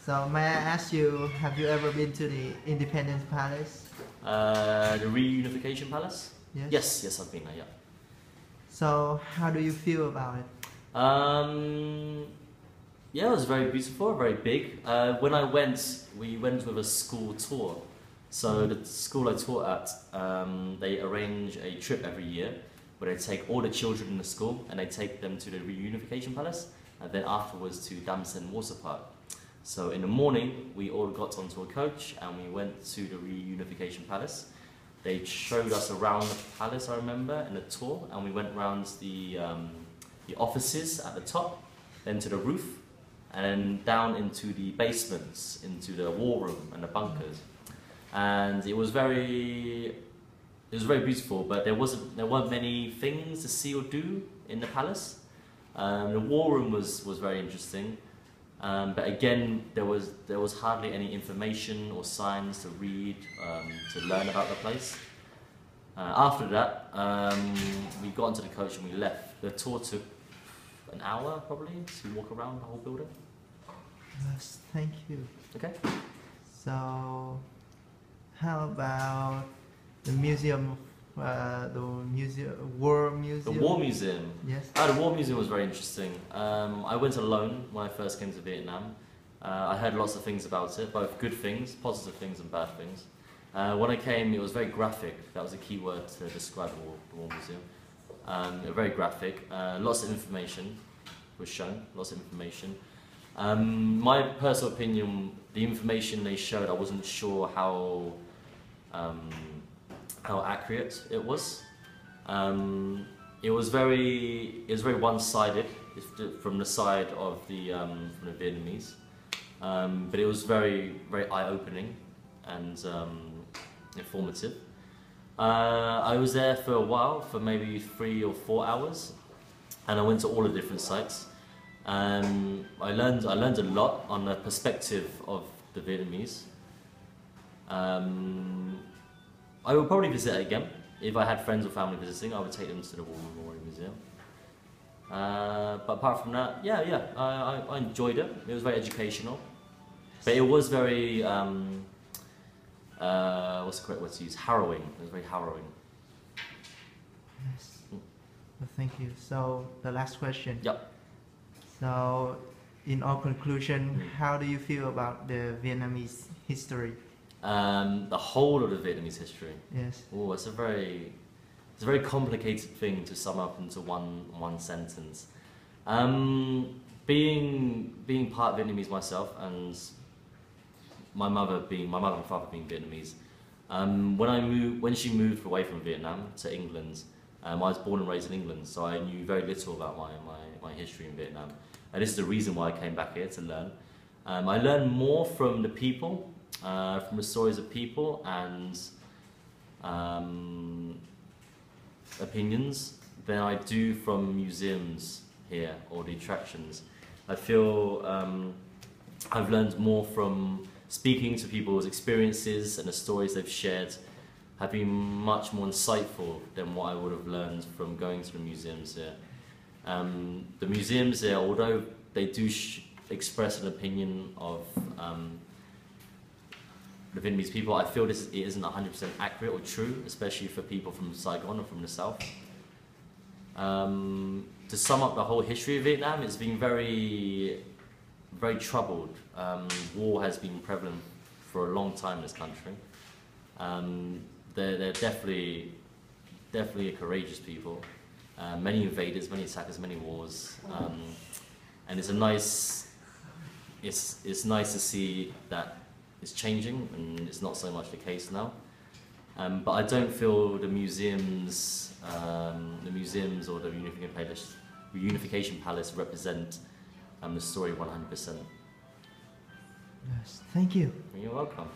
So may I ask you, have you ever been to the Independence Palace? The Reunification Palace? Yes. Yes, I've been there, yeah. So how do you feel about it? Yeah, it was very beautiful, very big. When I went, we went with a school tour. So the school I taught at, they arrange a trip every year where they take all the children in the school and they take them to the Reunification Palace and then afterwards to Damson Water Park. So in the morning, we all got onto a coach and we went to the Reunification Palace. They showed us around the palace, I remember, in a tour, and we went around the offices at the top, then to the roof, and then down into the basements, into the war room and the bunkers. And it was very beautiful, but there weren't many things to see or do in the palace. The war room was very interesting. But again, there was hardly any information or signs to read, to learn about the place. After that, we got into the coach and we left. The tour took an hour probably to walk around the whole building. Yes, thank you. Okay. So how about the museum, War Museum? The War Museum? Yes. The War Museum was very interesting. I went alone when I first came to Vietnam. I heard lots of things about it, both good things, positive things and bad things. When I came, it was very graphic. That was a key word to describe the War Museum. Very graphic. Lots of information was shown, lots of information. My personal opinion, the information they showed, I wasn't sure how accurate it was. It was very one-sided from the side of from the Vietnamese, but it was very eye-opening and informative. I was there for a while, for maybe 3 or 4 hours, and I went to all the different sites. I learned a lot on the perspective of the Vietnamese. I would probably visit it again. If I had friends or family visiting, I would take them to the War Memorial Museum. But apart from that, I enjoyed it. It was very educational. But it was very, what's the correct word to use? Harrowing. It was very harrowing. Yes. Well, thank you. So the last question. Yep. So in all conclusion, how do you feel about the Vietnamese history? The whole of the Vietnamese history. Yes. Oh, it's a very complicated thing to sum up into one sentence. Being part Vietnamese myself, and my mother and father being Vietnamese. When she moved away from Vietnam to England, I was born and raised in England, so I knew very little about my history in Vietnam. And this is the reason why I came back here, to learn. I learned more from the people, from the stories of people and opinions than I do from museums here or the attractions. I feel I've learned more from speaking to people's experiences, and the stories they've shared have been much more insightful than what I would have learned from going to the museums here. The museums here, although they do express an opinion of the Vietnamese people, I feel it isn't 100% accurate or true, especially for people from Saigon or from the south. To sum up the whole history of Vietnam, it's been very troubled. War has been prevalent for a long time in this country. They're definitely a courageous people. Many invaders, many attackers, many wars, and it's nice to see that it's changing and it's not so much the case now. But I don't feel the museums or the Reunification Palace represent the story 100%. Yes, thank you. You're welcome.